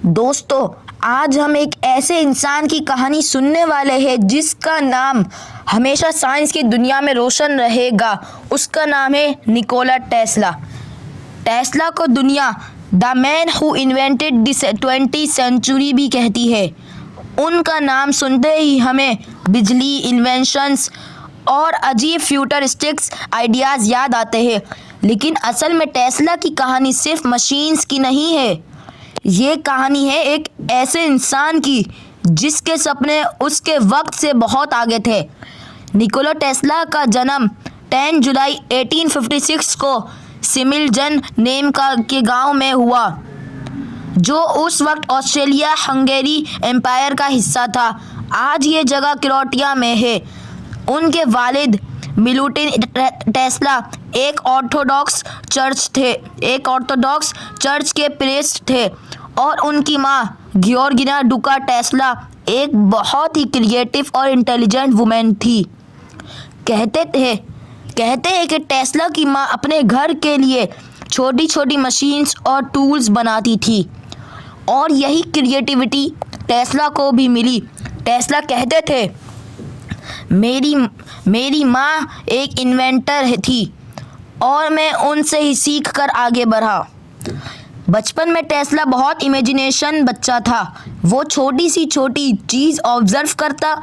दोस्तों, आज हम एक ऐसे इंसान की कहानी सुनने वाले हैं जिसका नाम हमेशा साइंस की दुनिया में रोशन रहेगा। उसका नाम है निकोला टेस्ला। टेस्ला को दुनिया the man who invented this 20th century भी कहती है। उनका नाम सुनते ही हमें बिजली, इन्वेंशंस और अजीब फ्यूचरिस्टिक्स आइडियाज़ याद आते हैं। लेकिन असल में टेस्ला की कहानी सिर्फ मशीन्स की नहीं है। ये कहानी है एक ऐसे इंसान की जिसके सपने उसके वक्त से बहुत आगे थे। निकोला टेस्ला का जन्म 10 जुलाई 1856 को सिमिलजन नेम के गांव में हुआ, जो उस वक्त ऑस्ट्रेलिया हंगेरी एम्पायर का हिस्सा था। आज ये जगह क्रोएशिया में है। उनके वालिद मिलुटिन टेस्ला एक ऑर्थोडॉक्स चर्च के प्रीस्ट थे और उनकी माँ गियोर्गिना डुका टेस्ला एक बहुत ही क्रिएटिव और इंटेलिजेंट वुमेन थी। कहते हैं कि टेस्ला की माँ अपने घर के लिए छोटी छोटी मशीन्स और टूल्स बनाती थी और यही क्रिएटिविटी टेस्ला को भी मिली। टेस्ला कहते थे, मेरी माँ एक इन्वेंटर थी और मैं उनसे ही सीख कर आगे बढ़ा। बचपन में टेस्ला बहुत इमेजिनेशन बच्चा था। वो छोटी सी छोटी चीज़ ऑब्जर्व करता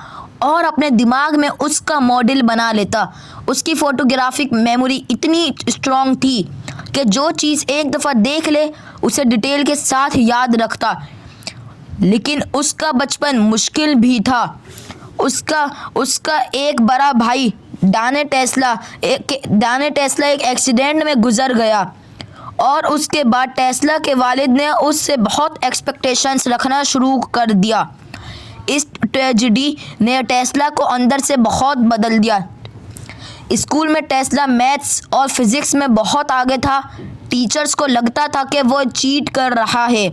और अपने दिमाग में उसका मॉडल बना लेता। उसकी फोटोग्राफिक मेमोरी इतनी स्ट्रॉन्ग थी कि जो चीज़ एक दफ़ा देख ले उसे डिटेल के साथ याद रखता। लेकिन उसका बचपन मुश्किल भी था। उसका एक बड़ा भाई डाने टेस्ला एक एक्सीडेंट में गुजर गया और उसके बाद टेस्ला के वालिद ने उससे बहुत एक्सपेक्टेशंस रखना शुरू कर दिया। इस ट्रेजेडी ने टेस्ला को अंदर से बहुत बदल दिया। स्कूल में टेस्ला मैथ्स और फिज़िक्स में बहुत आगे था। टीचर्स को लगता था कि वो चीट कर रहा है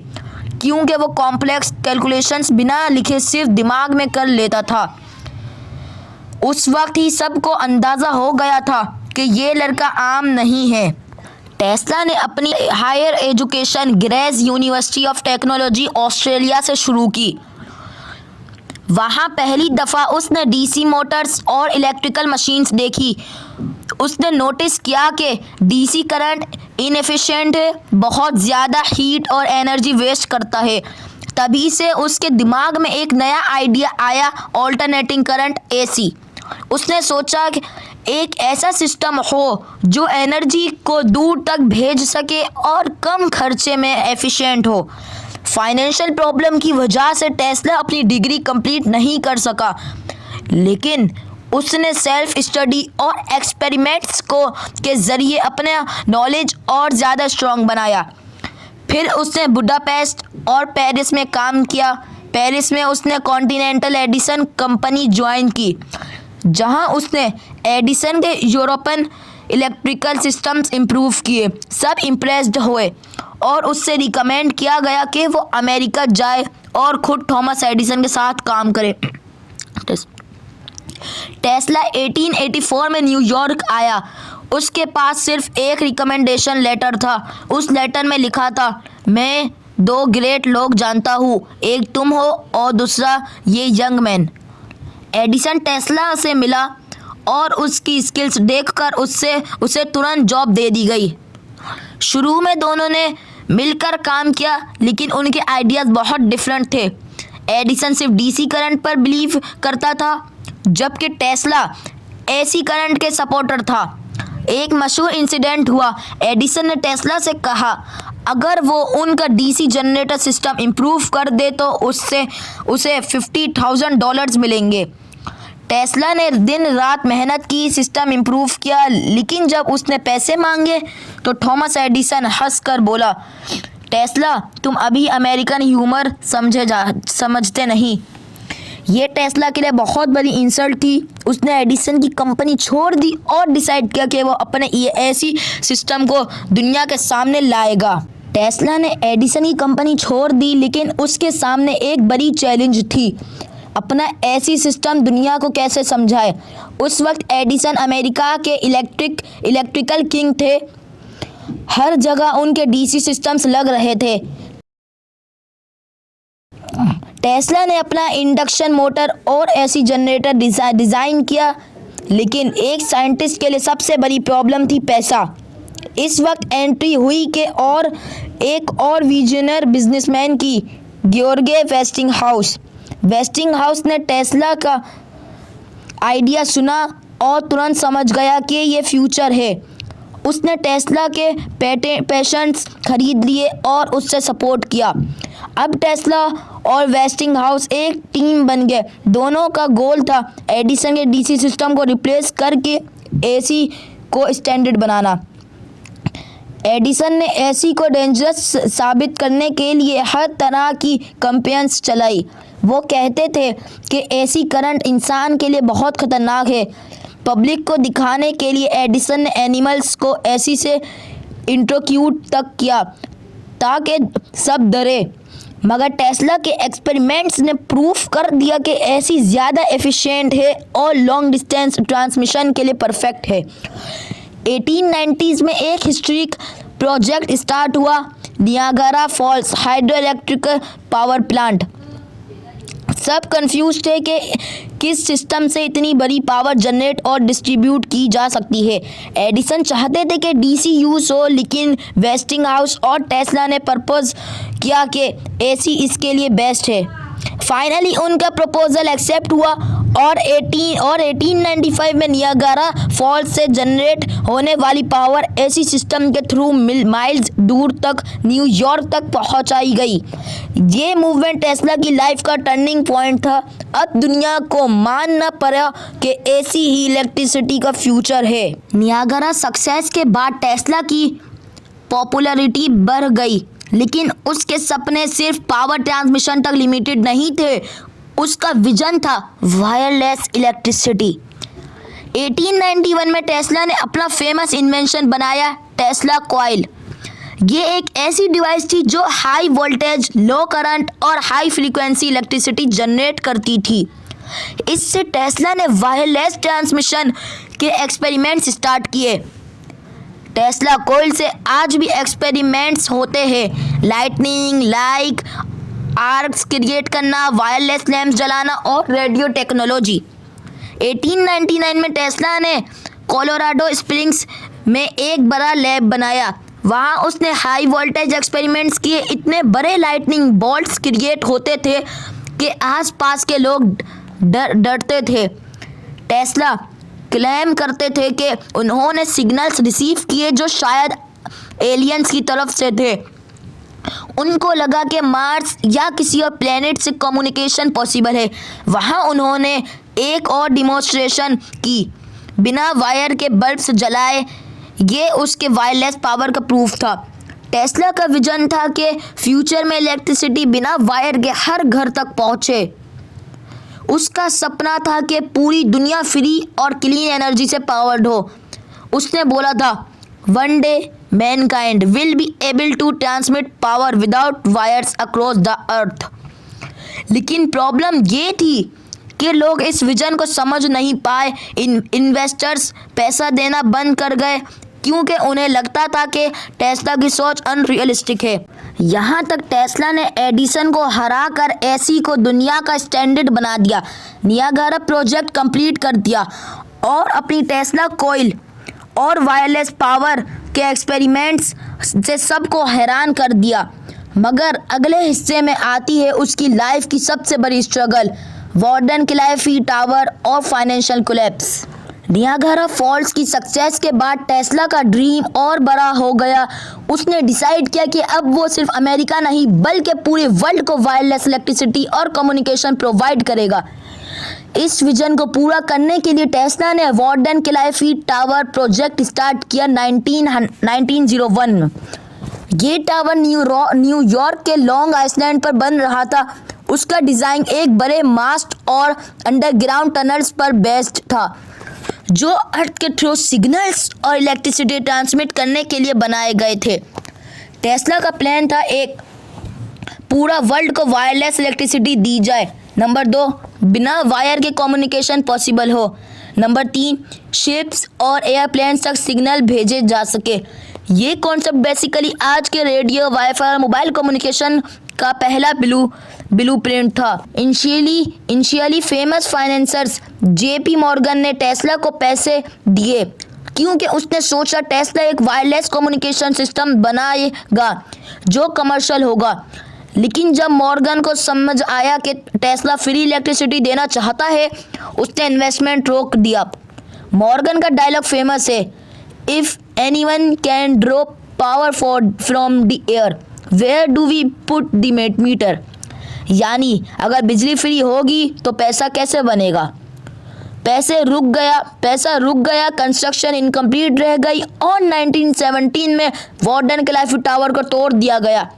क्योंकि वो कॉम्प्लेक्स कैलकुलेशंस बिना लिखे सिर्फ दिमाग में कर लेता था। उस वक्त ही सबको अंदाज़ा हो गया था कि ये लड़का आम नहीं है। टेस्ला ने अपनी higher education Graz university of technology Australia से शुरू की। वहाँ पहली दफ़ा उसने डीसी मोटर्स और इलेक्ट्रिकल मशीन्स देखी। उसने नोटिस किया कि डीसी करंट इनएफिशिएंट है, बहुत ज़्यादा हीट और एनर्जी वेस्ट करता है। तभी से उसके दिमाग में एक नया आइडिया आया, ऑल्टरनेटिंग करंट एसी। उसने सोचा कि एक ऐसा सिस्टम हो जो एनर्जी को दूर तक भेज सके और कम खर्चे में एफिशिएंट हो। फाइनेंशियल प्रॉब्लम की वजह से टेस्ला अपनी डिग्री कंप्लीट नहीं कर सका, लेकिन उसने सेल्फ स्टडी और एक्सपेरिमेंट्स के ज़रिए अपना नॉलेज और ज़्यादा स्ट्रॉन्ग बनाया। फिर उसने बुडापेस्ट और पेरिस में काम किया। पेरिस में उसने कॉन्टिनेंटल एडिसन कंपनी ज्वाइन की, जहां उसने एडिसन के यूरोपियन इलेक्ट्रिकल सिस्टम्स इम्प्रूव किए। सब इम्प्रेस्ड हुए और उससे रिकमेंड किया गया कि वो अमेरिका जाए और खुद थॉमस एडिसन के साथ काम करे। टेस्ला 1884 में न्यूयॉर्क आया। उसके पास सिर्फ एक रिकमेंडेशन लेटर था। उस लेटर में लिखा था, मैं दो ग्रेट लोग जानता हूँ, एक तुम हो और दूसरा ये यंग मैन। एडिसन टेस्ला से मिला और उसकी स्किल्स देखकर उसे तुरंत जॉब दे दी गई। शुरू में दोनों ने मिलकर काम किया, लेकिन उनके आइडियाज़ बहुत डिफरेंट थे। एडिसन सिर्फ डीसी करंट पर बिलीव करता था, जबकि टेस्ला एसी करंट के सपोर्टर था। एक मशहूर इंसिडेंट हुआ। एडिसन ने टेस्ला से कहा, अगर वो उनका डीसी जनरेटर सिस्टम इम्प्रूव कर दे तो उसे $50,000 मिलेंगे। टेस्ला ने दिन रात मेहनत की, सिस्टम इम्प्रूव किया, लेकिन जब उसने पैसे मांगे तो थॉमस एडिसन हंसकर बोला, टेस्ला, तुम अभी अमेरिकन ह्यूमर समझते नहीं। ये टेस्ला के लिए बहुत बड़ी इंसल्ट थी। उसने एडिसन की कंपनी छोड़ दी और डिसाइड किया कि वो अपने ये ऐसी सिस्टम को दुनिया के सामने लाएगा। टेस्ला ने एडिसन की कंपनी छोड़ दी, लेकिन उसके सामने एक बड़ी चैलेंज थी, अपना ऐसी सिस्टम दुनिया को कैसे समझाए। उस वक्त एडिसन अमेरिका के इलेक्ट्रिकल किंग थे। हर जगह उनके डीसी सिस्टम्स लग रहे थे। टेस्ला ने अपना इंडक्शन मोटर और एसी जनरेटर डिज़ाइन किया, लेकिन एक साइंटिस्ट के लिए सबसे बड़ी प्रॉब्लम थी पैसा। इस वक्त एंट्री हुई कि और एक और विजनर बिजनेसमैन की, ग्योर्गे वेस्टिंगहाउस। वेस्टिंगहाउस ने टेस्ला का आइडिया सुना और तुरंत समझ गया कि ये फ्यूचर है। उसने टेस्ला के पेटेंट्स खरीद लिए और उससे सपोर्ट किया। अब टेस्ला और वेस्टिंगहाउस एक टीम बन गए। दोनों का गोल था एडिसन के डीसी सिस्टम को रिप्लेस करके एसी को स्टैंडर्ड बनाना। एडिसन ने एसी को डेंजरस साबित करने के लिए हर तरह की कैंपेन्स चलाई। वो कहते थे कि एसी करंट इंसान के लिए बहुत खतरनाक है। पब्लिक को दिखाने के लिए एडिसन ने एनिमल्स को एसी से इंट्रोक्यूट तक किया ताकि सब डरे, मगर टेस्ला के एक्सपेरिमेंट्स ने प्रूफ कर दिया कि एसी ज़्यादा एफिशिएंट है और लॉन्ग डिस्टेंस ट्रांसमिशन के लिए परफेक्ट है। 1890s में एक हिस्ट्रिक प्रोजेक्ट स्टार्ट हुआ, Niagara Falls hydro electric power plant. सब कंफ्यूज थे कि किस सिस्टम से इतनी बड़ी पावर जनरेट और डिस्ट्रीब्यूट की जा सकती है। एडिसन चाहते थे कि डीसी यूज हो, लेकिन वेस्टिंगहाउस और टेस्ला ने प्रपोज किया कि एसी इसके लिए बेस्ट है। फाइनली उनका प्रपोजल एक्सेप्ट हुआ और 1895 में नियागारा फॉल्स से जनरेट होने वाली पावर एसी सिस्टम के थ्रू माइल्स दूर तक न्यूयॉर्क तक पहुंचाई गई। ये मूवमेंट टेस्ला की लाइफ का टर्निंग पॉइंट था। अब दुनिया को मानना पड़ा कि एसी ही इलेक्ट्रिसिटी का फ्यूचर है। नियागारा सक्सेस के बाद टेस्ला की पॉपुलैरिटी बढ़ गई, लेकिन उसके सपने सिर्फ पावर ट्रांसमिशन तक लिमिटेड नहीं थे। उसका विजन था वायरलेस इलेक्ट्रिसिटी। 1891 में टेस्ला ने अपना फेमस इन्वेंशन बनाया, टेस्ला कॉइल। ये एक ऐसी डिवाइस थी जो हाई वोल्टेज, लो करंट और हाई फ्रीक्वेंसी इलेक्ट्रिसिटी जनरेट करती थी। इससे टेस्ला ने वायरलेस ट्रांसमिशन के एक्सपेरिमेंट्स स्टार्ट किए। टेस्ला कॉइल से आज भी एक्सपेरिमेंट्स होते हैं। लाइटनिंग लाइक आर्क्स क्रिएट करना, वायरलेस लैंप्स जलाना और रेडियो टेक्नोलॉजी। 1899 में टेस्ला ने कोलोराडो स्प्रिंग्स में एक बड़ा लैब बनाया। वहाँ उसने हाई वोल्टेज एक्सपेरिमेंट्स किए। इतने बड़े लाइटनिंग बोल्ट्स क्रिएट होते थे कि आसपास के लोग डरते थे। टेस्ला क्लेम करते थे कि उन्होंने सिग्नल्स रिसीव किए जो शायद एलियंस की तरफ से थे। उनको लगा कि मार्स या किसी और प्लेनेट से कम्युनिकेशन पॉसिबल है। वहाँ उन्होंने एक और डिमॉन्स्ट्रेशन की, बिना वायर के बल्ब्स जलाए। ये उसके वायरलेस पावर का प्रूफ था। टेस्ला का विजन था कि फ्यूचर में इलेक्ट्रिसिटी बिना वायर के हर घर तक पहुँचे। उसका सपना था कि पूरी दुनिया फ्री और क्लीन एनर्जी से पावर्ड हो। उसने बोला था, one day mankind will be able to transmit power without wires across the earth. लेकिन प्रॉब्लम ये थी कि लोग इस विजन को समझ नहीं पाए। इन्वेस्टर्स पैसा देना बंद कर गए क्योंकि उन्हें लगता था कि टेस्ला की सोच अनरियलिस्टिक है। यहाँ तक टेस्ला ने एडिसन को हराकर एसी को दुनिया का स्टैंडर्ड बना दिया, नियागारा प्रोजेक्ट कंप्लीट कर दिया और अपनी टेस्ला कॉइल और वायरलेस पावर के एक्सपेरिमेंट्स से सबको हैरान कर दिया। मगर अगले हिस्से में आती है उसकी लाइफ की सबसे बड़ी स्ट्रगल, वार्डन क्लाइफी टावर और फाइनेंशियल कोलैप्स। नियागारा फॉल्स की सक्सेस के बाद टेस्ला का ड्रीम और बड़ा हो गया। उसने डिसाइड किया कि अब वो सिर्फ अमेरिका नहीं बल्कि पूरे वर्ल्ड को वायरलेस इलेक्ट्रिसिटी और कम्युनिकेशन प्रोवाइड करेगा। इस विजन को पूरा करने के लिए टेस्ला ने वार्डन क्लाइफी टावर प्रोजेक्ट स्टार्ट किया 1901। ये टावर न्यूयॉर्क के लॉन्ग आइलैंड पर बन रहा था। उसका डिज़ाइन एक बड़े मास्ट और अंडरग्राउंड टनल्स पर बेस्ड था जो अर्थ के थ्रू सिग्नल्स और इलेक्ट्रिसिटी ट्रांसमिट करने के लिए बनाए गए थे। टेस्ला का प्लान था एक, पूरा वर्ल्ड को वायरलेस इलेक्ट्रिसिटी दी जाए। नंबर 2, बिना वायर के कम्युनिकेशन पॉसिबल हो। नंबर 3, शिप्स और एयरप्लेन्स तक सिग्नल भेजे जा सके। ये कॉन्सेप्ट बेसिकली आज के रेडियो, वाईफाई और मोबाइल कम्युनिकेशन का पहला ब्लूप्रिंट था। Initially famous financiers JP Morgan ने टेस्ला को पैसे दिए क्योंकि उसने सोचा टेस्ला एक वायरलेस कम्युनिकेशन सिस्टम बनाएगा जो कमर्शियल होगा। लेकिन जब मॉर्गन को समझ आया कि टेस्ला फ्री इलेक्ट्रिसिटी देना चाहता है, उसने इन्वेस्टमेंट रोक दिया। मॉर्गन का डायलॉग फेमस है, if anyone can draw power from the air, where do we put the meter. यानी अगर बिजली फ्री होगी तो पैसा कैसे बनेगा। पैसा रुक गया, कंस्ट्रक्शन इनकम्प्लीट रह गई और 1917 में वार्डन क्लाइफ टावर को तोड़ दिया गया।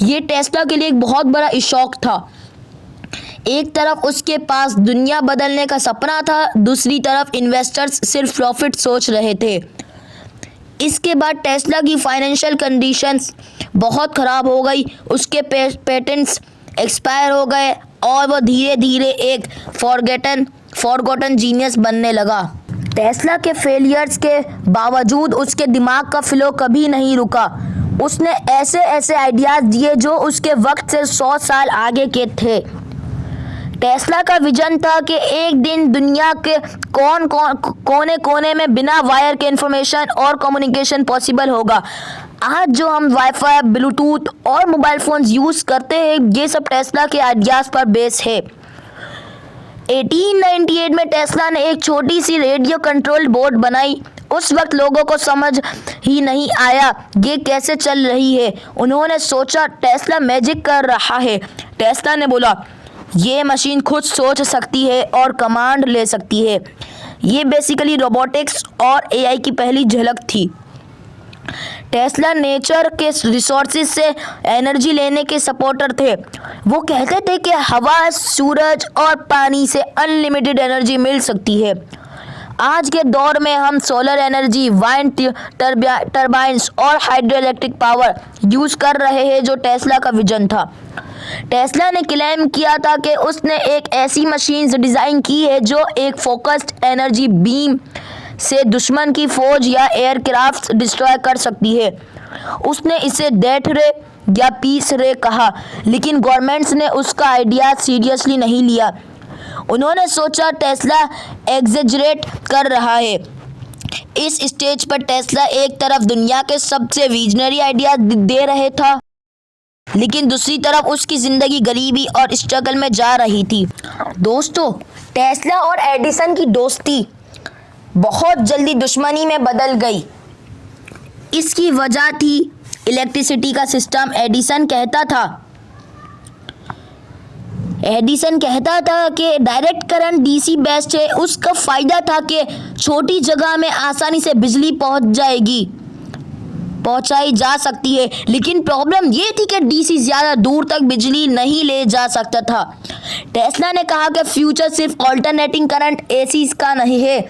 ये टेस्ला के लिए एक बहुत बड़ा शौक था। एक तरफ उसके पास दुनिया बदलने का सपना था, दूसरी तरफ इन्वेस्टर्स सिर्फ प्रॉफिट सोच रहे थे। इसके बाद टेस्ला की फाइनेंशियल कंडीशंस बहुत ख़राब हो गई, उसके पेटेंट्स एक्सपायर हो गए और वो धीरे धीरे एक फॉरगॉटन जीनियस बनने लगा। टेस्ला के फेलियर्स के बावजूद उसके दिमाग का फ्लो कभी नहीं रुका। उसने ऐसे आइडियाज़ दिए जो उसके वक्त से 100 साल आगे के थे। टेस्ला का विजन था कि एक दिन दुनिया के कोने कोने में बिना वायर के इंफॉर्मेशन और कम्युनिकेशन पॉसिबल होगा। आज जो हम वाईफाई, ब्लूटूथ और मोबाइल फ़ोन्स यूज़ करते हैं, ये सब टेस्ला के आइडियाज़ पर बेस है। 1898 में टेस्ला ने एक छोटी सी रेडियो कंट्रोल बोर्ड बनाई। उस वक्त लोगों को समझ ही नहीं आया ये कैसे चल रही है। उन्होंने सोचा टेस्ला मैजिक कर रहा है। टेस्ला ने बोला, ये मशीन खुद सोच सकती है और कमांड ले सकती है। ये बेसिकली रोबोटिक्स और एआई की पहली झलक थी। टेस्ला नेचर के रिसोर्सेज से एनर्जी लेने के सपोर्टर थे। वो कहते थे कि हवा, सूरज और पानी से अनलिमिटेड एनर्जी मिल सकती है। आज के दौर में हम सोलर एनर्जी, वाइंड टर्बाइन्स और हाइड्रो इलेक्ट्रिक पावर यूज़ कर रहे हैं, जो टेस्ला का विजन था। टेस्ला ने क्लेम किया था कि उसने एक ऐसी मशीन डिज़ाइन की है जो एक फोकस्ड एनर्जी बीम से दुश्मन की फौज या एयरक्राफ्ट डिस्ट्रॉय कर सकती है। उसने इसे डेथ रे या पीस रे कहा, लेकिन गवर्नमेंट्स ने उसका आइडिया सीरियसली नहीं लिया। उन्होंने सोचा टेस्ला एग्जेजरेट कर रहा है। इस स्टेज पर टेस्ला एक तरफ दुनिया के सबसे विजनरी आइडिया दे रहे था, लेकिन दूसरी तरफ उसकी ज़िंदगी गरीबी और स्ट्रगल में जा रही थी। दोस्तों, टेस्ला और एडिसन की दोस्ती बहुत जल्दी दुश्मनी में बदल गई। इसकी वजह थी इलेक्ट्रिसिटी का सिस्टम। एडिसन कहता था कि डायरेक्ट करंट डीसी बेस्ट है। उसका फ़ायदा था कि छोटी जगह में आसानी से बिजली पहुंचाई जा सकती है, लेकिन प्रॉब्लम ये थी कि डीसी ज़्यादा दूर तक बिजली नहीं ले जा सकता था। टेस्ला ने कहा कि फ्यूचर सिर्फ ऑल्टरनेटिंग करंट एसी का नहीं है।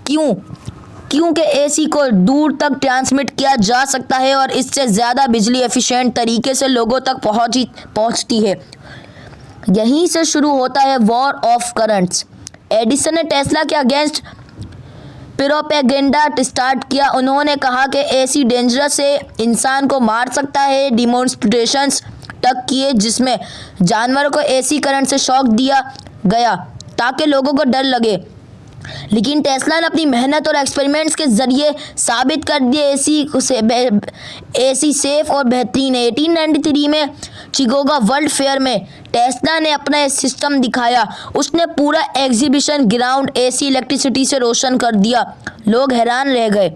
क्योंकि एसी को दूर तक ट्रांसमिट किया जा सकता है और इससे ज़्यादा बिजली एफिशिएंट तरीके से लोगों तक पहुंचती है। यहीं से शुरू होता है वॉर ऑफ करंट्स। एडिसन ने टेस्ला के अगेंस्ट प्रोपेगेंडा स्टार्ट किया। उन्होंने कहा कि एसी डेंजरस है, इंसान को मार सकता है। डिमॉन्स्ट्रेशंस तक किए जिसमें जानवरों को एसी करंट से शॉक दिया गया ताकि लोगों को डर लगे। लेकिन टेस्ला ने अपनी मेहनत और एक्सपेरिमेंट्स के ज़रिए साबित कर दिए एसी सेफ और बेहतरीन है। 1893 में चिकागो वर्ल्ड फेयर में टेस्ला ने अपना सिस्टम दिखाया। उसने पूरा एग्जीबिशन ग्राउंड एसी इलेक्ट्रिसिटी से रोशन कर दिया। लोग हैरान रह गए।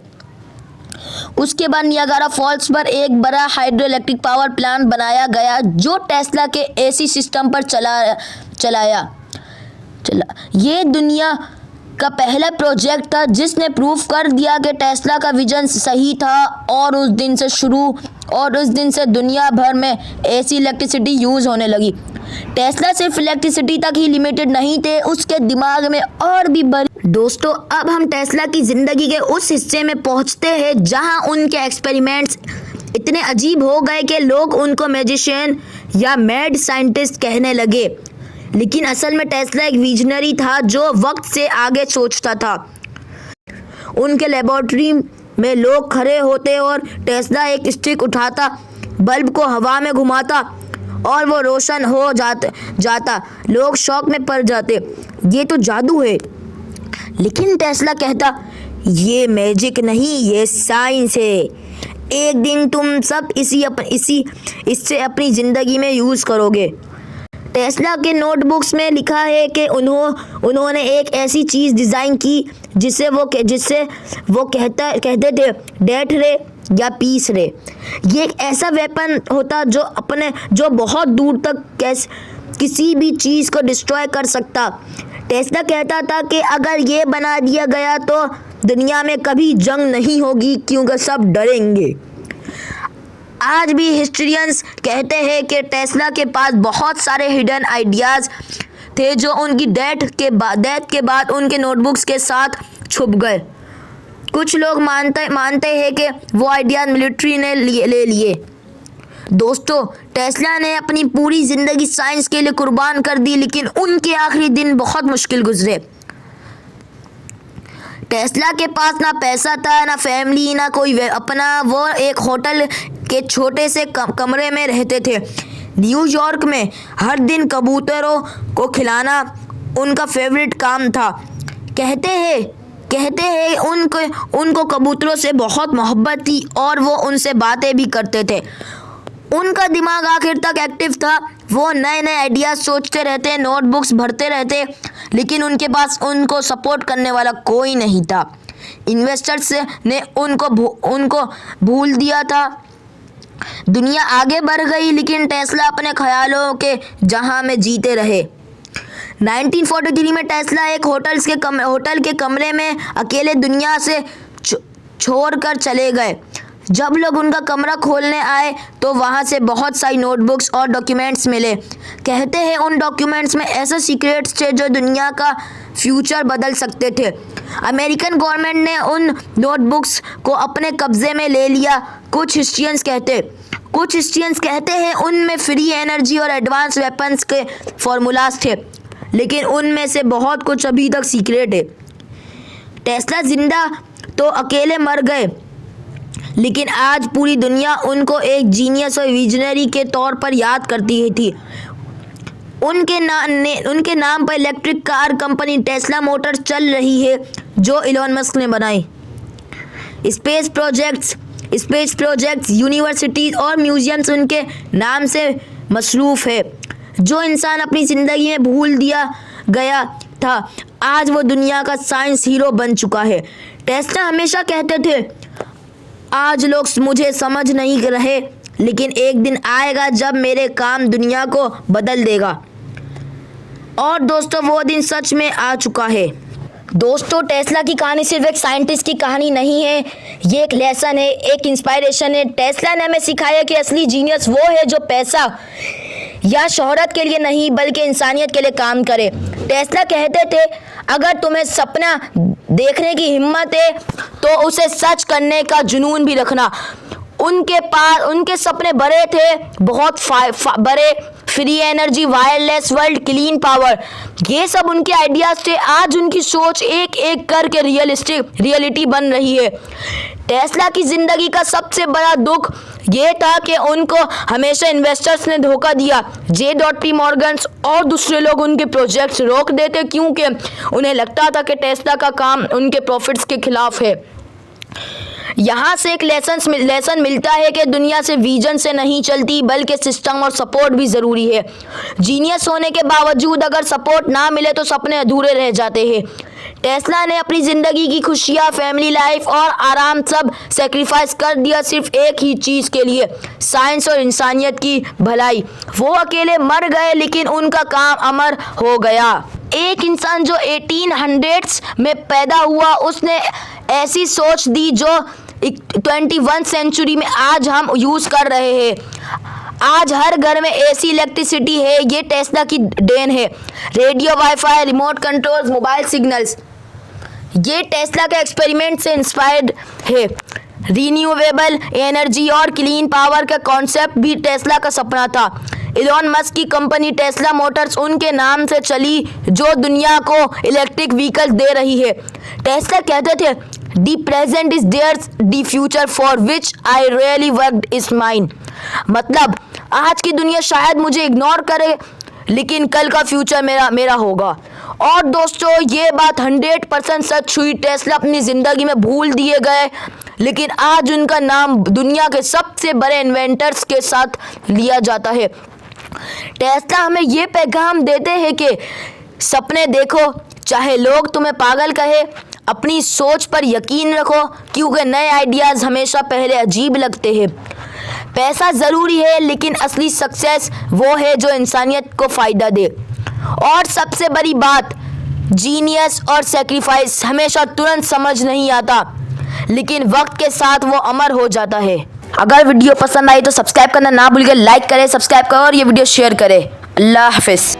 उसके बाद नियागारा फॉल्स पर एक बड़ा हाइड्रो इलेक्ट्रिक पावर प्लांट बनाया गया जो टेस्ला के एसी सिस्टम पर चला। ये दुनिया का पहला प्रोजेक्ट था जिसने प्रूव कर दिया कि टेस्ला का विजन सही था, और उस दिन से दुनिया भर में एसी इलेक्ट्रिसिटी यूज़ होने लगी। टेस्ला सिर्फ इलेक्ट्रिसिटी तक ही लिमिटेड नहीं थे, उसके दिमाग में और भी बड़ी। दोस्तों, अब हम टेस्ला की ज़िंदगी के उस हिस्से में पहुंचते हैं जहां उनके एक्सपेरिमेंट्स इतने अजीब हो गए कि लोग उनको मैजिशियन या मैड साइंटिस्ट कहने लगे। लेकिन असल में टेस्ला एक विजनरी था जो वक्त से आगे सोचता था। उनके लेबोरेटरी में लोग खड़े होते और टेस्ला एक स्टिक उठाता, बल्ब को हवा में घुमाता और वो रोशन हो जाता। लोग शौक में पड़ जाते, ये तो जादू है। लेकिन टेस्ला कहता, ये मैजिक नहीं, ये साइंस है। एक दिन तुम सब इससे अपनी ज़िंदगी में यूज़ करोगे। टेस्ला के नोटबुक्स में लिखा है कि उन्होंने एक ऐसी चीज़ डिज़ाइन की जिससे वो कहते थे डेथ रे या पीस रे। ये एक ऐसा वेपन होता जो बहुत दूर तक किसी भी चीज़ को डिस्ट्रॉय कर सकता। टेस्ला कहता था कि अगर ये बना दिया गया तो दुनिया में कभी जंग नहीं होगी, क्योंकि सब डरेंगे। आज भी हिस्ट्रियंस कहते हैं कि टेस्ला के पास बहुत सारे हिडन आइडियाज़ थे जो उनकी डेथ के बाद उनके नोटबुक्स के साथ छुप गए। कुछ लोग मानते हैं कि वो आइडियाज़ मिलिट्री ने ले लिए। दोस्तों, टेस्ला ने अपनी पूरी ज़िंदगी साइंस के लिए कुर्बान कर दी, लेकिन उनके आखिरी दिन बहुत मुश्किल गुजरे। टेस्ला के पास ना पैसा था, ना फैमिली, ना कोई अपना। वो एक होटल के छोटे से कमरे में रहते थे न्यूयॉर्क में। हर दिन कबूतरों को खिलाना उनका फेवरेट काम था। कहते हैं उनको कबूतरों से बहुत मोहब्बत थी और वो उनसे बातें भी करते थे। उनका दिमाग आखिर तक एक्टिव था। वो नए नए आइडियाज़ सोचते रहते, नोटबुक्स भरते रहते, लेकिन उनके पास उनको सपोर्ट करने वाला कोई नहीं था। इन्वेस्टर्स ने उनको भूल दिया था। दुनिया आगे बढ़ गई, लेकिन टेस्ला अपने ख्यालों के जहां में जीते रहे। 1943 में टेस्ला एक होटल के कमरे में अकेले दुनिया से छोड़कर चले गए। जब लोग उनका कमरा खोलने आए तो वहाँ से बहुत सारी नोटबुक्स और डॉक्यूमेंट्स मिले। कहते हैं उन डॉक्यूमेंट्स में ऐसे सीक्रेट्स थे जो दुनिया का फ्यूचर बदल सकते थे। अमेरिकन गवर्नमेंट ने उन नोटबुक्स को अपने कब्जे में ले लिया। कुछ हिस्ट्रियंस कहते हैं उनमें फ्री एनर्जी और एडवांस वेपन्स के फॉर्मूलाज थे, लेकिन उनमें से बहुत कुछ अभी तक सीक्रेट है। टेस्ला जिंदा तो अकेले मर गए, लेकिन आज पूरी दुनिया उनको एक जीनियस और विजनरी के तौर पर याद करती थी। उनके नाम पर electric car company Tesla Motors चल रही है, जो इलॉन मस्क ने बनाई। स्पेस प्रोजेक्ट्स, यूनिवर्सिटीज और म्यूजियम्स उनके नाम से मसरूफ़ है। जो इंसान अपनी ज़िंदगी में भूल दिया गया था, आज वो दुनिया का साइंस हीरो बन चुका है। टेस्ला हमेशा कहते थे, आज लोग मुझे समझ नहीं रहे, लेकिन एक दिन आएगा जब मेरे काम दुनिया को बदल देगा। और दोस्तों, वो दिन सच में आ चुका है। दोस्तों, टेस्ला की कहानी सिर्फ एक साइंटिस्ट की कहानी नहीं है, ये एक लेसन है, एक इंस्पायरेशन है। टेस्ला ने हमें सिखाया कि असली जीनियस वो है जो पैसा या शोहरत के लिए नहीं, बल्कि इंसानियत के लिए काम करे। टेस्ला कहते थे, अगर तुम्हें सपना देखने की हिम्मत है तो उसे सच करने का जुनून भी रखना। उनके सपने बड़े थे, बहुत बड़े। Free energy, wireless world, clean power, ये सब उनके आइडियाज थे। आज उनकी सोच एक एक करके रियलिटी बन रही है। टेस्ला की जिंदगी का सबसे बड़ा दुख ये था कि उनको हमेशा इन्वेस्टर्स ने धोखा दिया। J.P. मॉर्गन्स और दूसरे लोग उनके प्रोजेक्ट्स रोक देते, क्योंकि उन्हें लगता था कि टेस्ला का काम उनके प्रॉफिट्स के खिलाफ है। यहाँ से एक लेसन मिलता है कि दुनिया से विजन से नहीं चलती, बल्कि सिस्टम और सपोर्ट भी ज़रूरी है। जीनियस होने के बावजूद अगर सपोर्ट ना मिले तो सपने अधूरे रह जाते हैं। टेस्ला ने अपनी ज़िंदगी की खुशियाँ, फैमिली लाइफ और आराम सब सेक्रीफाइस कर दिया सिर्फ एक ही चीज़ के लिए, साइंस और इंसानियत की भलाई। वो अकेले मर गए, लेकिन उनका काम अमर हो गया। एक इंसान जो 1800s में पैदा हुआ, उसने ऐसी सोच दी जो 21 सेंचुरी में आज हम यूज़ कर रहे हैं। आज हर घर में एसी, इलेक्ट्रिसिटी है, ये टेस्ला की देन है। Radio, wifi, remote controls, mobile signals, ये टेस्ला के एक्सपेरिमेंट से इंस्पायर्ड है। रीन्यूएबल एनर्जी और क्लीन पावर का कॉन्सेप्ट भी टेस्ला का सपना था। इलॉन मस्क की कंपनी टेस्ला मोटर्स उनके नाम से चली, जो दुनिया को इलेक्ट्रिक व्हीकल्स दे रही है। टेस्ला कहते थे, the present is theirs, the future for which I really worked is mine. मतलब आज की दुनिया शायद मुझे इग्नोर करे, लेकिन कल का फ्यूचर मेरा होगा। और दोस्तों, ये बात 100% सच हुई। टेस्ला अपनी ज़िंदगी में भूल दिए गए, लेकिन आज उनका नाम दुनिया के सबसे बड़े इन्वेंटर्स के साथ लिया जाता है। टेस्ला हमें ये पैगाम देते हैं कि सपने देखो, चाहे लोग तुम्हें पागल कहे, अपनी सोच पर यकीन रखो, क्योंकि नए आइडियाज़ हमेशा पहले अजीब लगते हैं। पैसा ज़रूरी है, लेकिन असली सक्सेस वो है जो इंसानियत को फ़ायदा दे। और सबसे बड़ी बात, जीनियस और सेक्रीफाइस हमेशा तुरंत समझ नहीं आता, लेकिन वक्त के साथ वो अमर हो जाता है। अगर वीडियो पसंद आई तो सब्सक्राइब करना ना भूलिए, लाइक करें, सब्सक्राइब करें और ये वीडियो शेयर करें। अल्लाह हाफिज़।